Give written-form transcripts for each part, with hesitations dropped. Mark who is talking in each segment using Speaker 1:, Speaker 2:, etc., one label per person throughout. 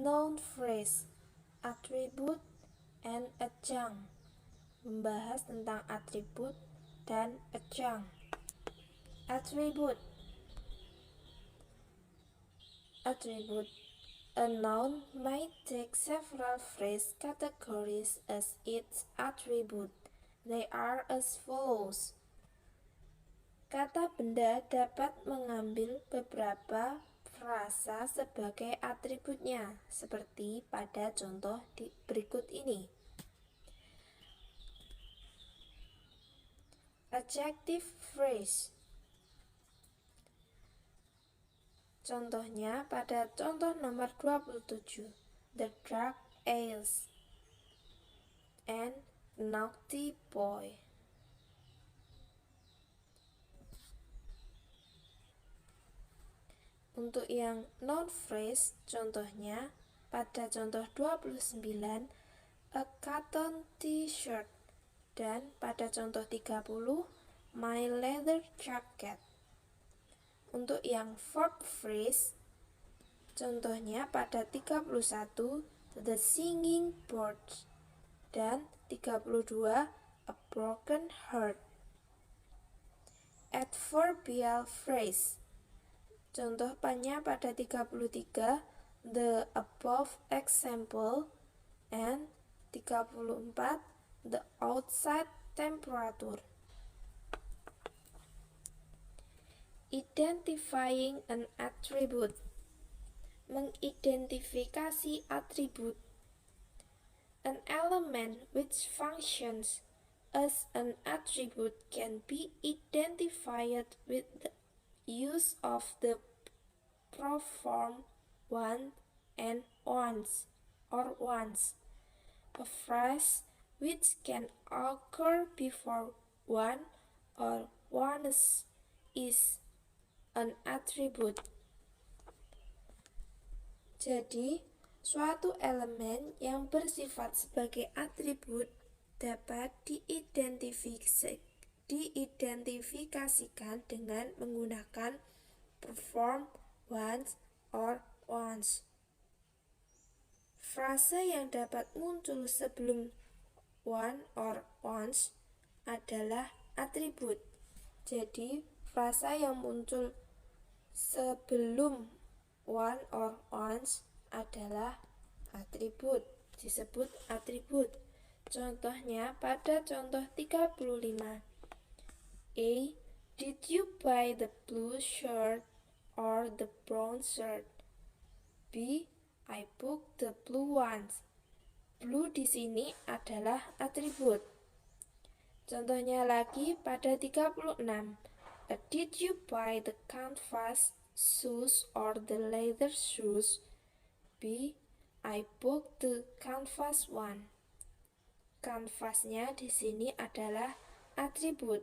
Speaker 1: Noun phrase, attribute and adjunct. Membahas tentang atribut dan adjunct. Attribute. A noun might take several phrase categories as its attribute. They are as follows. Kata benda dapat mengambil beberapa frasa sebagai atributnya, seperti pada contoh berikut ini. Adjective phrase. Contohnya pada contoh nomor 27. The dark eyes and naughty boy. Untuk yang noun phrase, contohnya pada contoh 29, a cotton t-shirt, dan pada contoh 30, my leather jacket. Untuk yang verb phrase, contohnya pada 31, the singing bird, dan 32, a broken heart. Adverbial phrase, contohnya pada 33, the above example, and 34, the outside temperature. Identifying an attribute. Mengidentifikasi atribut. An element which functions as an attribute can be identified with the use of the proform one and once or once. A phrase which can occur before one or once is an attribute. Jadi, suatu elemen yang bersifat sebagai atribut dapat diidentifikasikan dengan menggunakan perform once or once. Frase yang dapat muncul sebelum one or once adalah atribut. Jadi, frase yang muncul sebelum one or once adalah atribut, disebut atribut. Contohnya pada contoh 35. A. Did you buy the blue shirt or the brown shirt? B. I booked the blue ones. Blue di sini adalah atribut. Contohnya lagi pada 36. Did you buy the canvas shoes or the leather shoes? B. I booked the canvas one. Canvasnya di sini adalah atribut.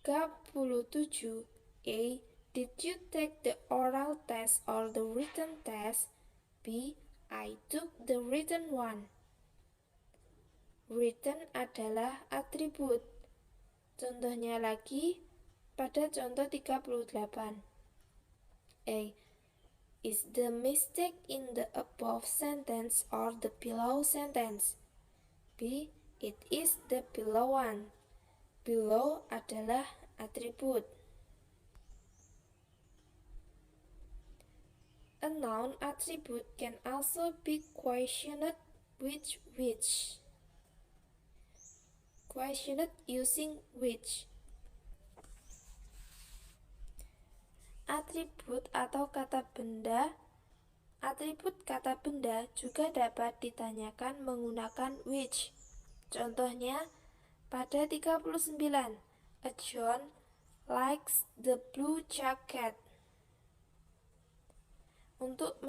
Speaker 1: 37. A. Did you take the oral test or the written test? B. I took the written one. Written adalah atribut. Contohnya lagi pada contoh 38. A. Is the mistake in the above sentence or the below sentence? B. It is the below one. Below adalah atribut. A noun attribute can also be questioned with which. Questioned using which. Atribut kata benda juga dapat ditanyakan menggunakan which. Contohnya pada 39, John likes the blue jacket. Untuk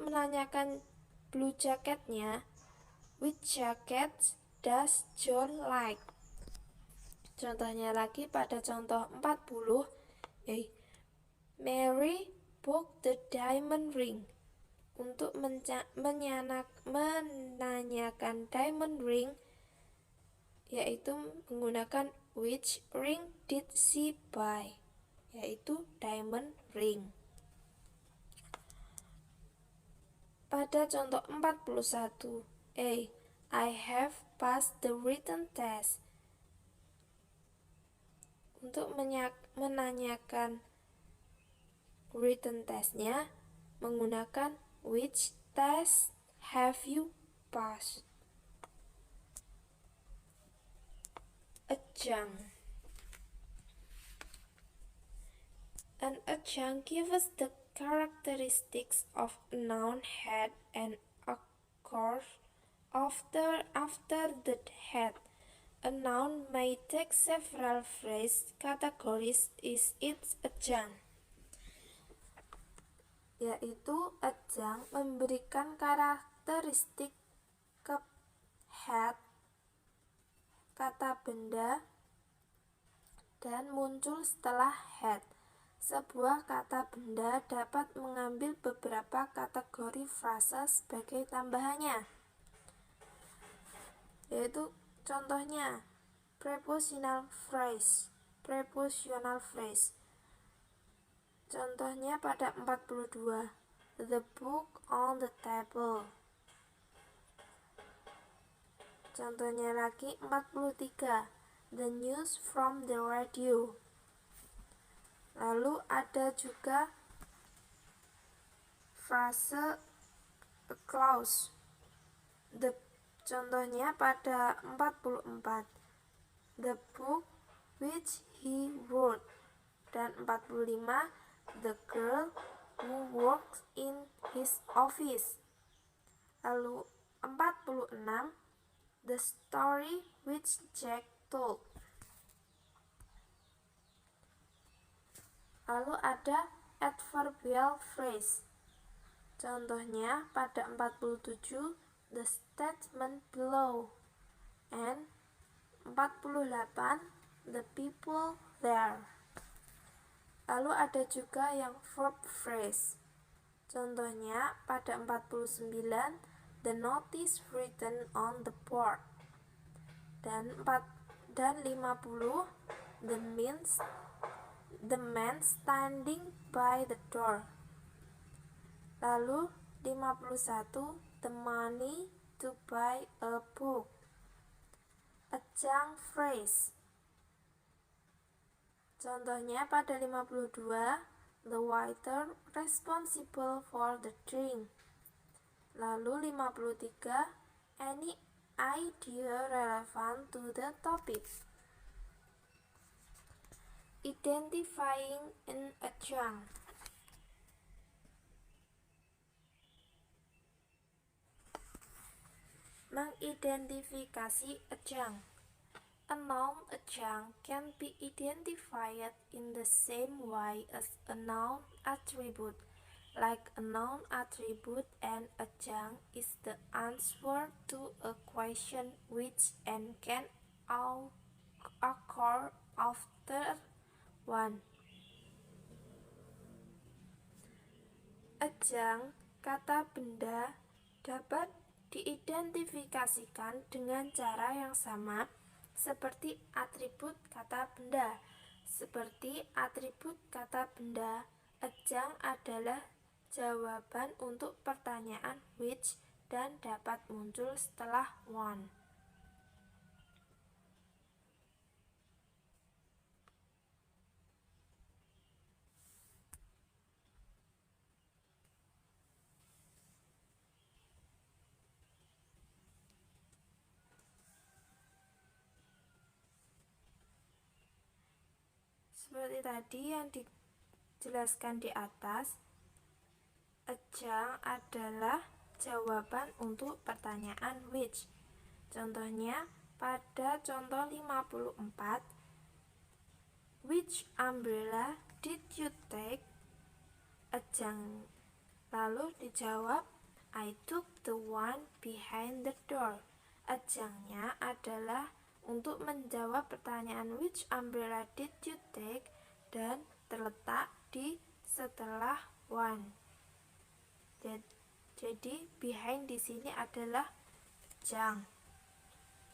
Speaker 1: menanyakan blue jacketnya, which jacket does John like? Contohnya lagi pada contoh 40, Mary booked the diamond ring. Untuk menanyakan diamond ring, yaitu menggunakan Which ring did she buy? Yaitu diamond ring. Pada contoh 41, A. I have passed the written test. Untuk menanyakan written testnya, menggunakan which test have you passed? Adjunct. An adjunct gives the characteristics of a noun head and occurs after the head. A noun may take several phrase categories is its adjunct. Yaitu adjunct memberikan karakteristik ke head, kata benda, dan muncul setelah head. Sebuah kata benda dapat mengambil beberapa kategori frasa sebagai tambahannya. Yaitu contohnya prepositional phrase. Contohnya pada 42, the book on the table. Contohnya lagi 43, the news from the radio. Lalu ada juga frase a clause. Contohnya pada 44, the book which he wrote. Dan 45, the girl who works in his office. Lalu 46, the story which Jack told. Lalu ada adverbial phrase. Contohnya pada 47, the statement below. And 48, the people there. Lalu ada juga yang verb phrase. Contohnya pada 49, the notice written on the board. Dan 50, the man standing by the door. Lalu 51, the money to buy a book. Adjunct phrase. Contohnya pada 52, the waiter responsible for the drink. Lalu 53, any idea relevant to the topic. Identifying an adjunct. Mengidentifikasi adjunct. A noun adjunct can be identified in the same way as a noun attribute. Like a noun attribute, an adjunct is the answer to a question which and can occur after one. Adjunct kata benda dapat diidentifikasikan dengan cara yang sama seperti atribut kata benda. Seperti atribut kata benda, adjunct adalah jawaban untuk pertanyaan which dan dapat muncul setelah one. Seperti tadi yang dijelaskan di atas, adjunct adalah jawaban untuk pertanyaan which. Contohnya pada contoh 54, which umbrella did you take? Adjunct. Lalu dijawab, I took the one behind the door. Adjunctnya adalah untuk menjawab pertanyaan which umbrella did you take dan terletak di setelah one. Jadi behind di sini adalah adjunct.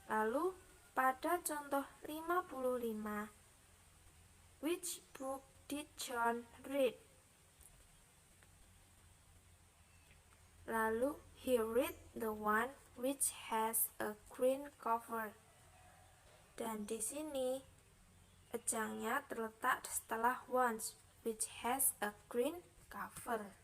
Speaker 1: Lalu Pada contoh 55, which book did John read? Lalu, he read the one which has a green cover. Dan di sini ejangnya terletak setelah once, which has a green cover.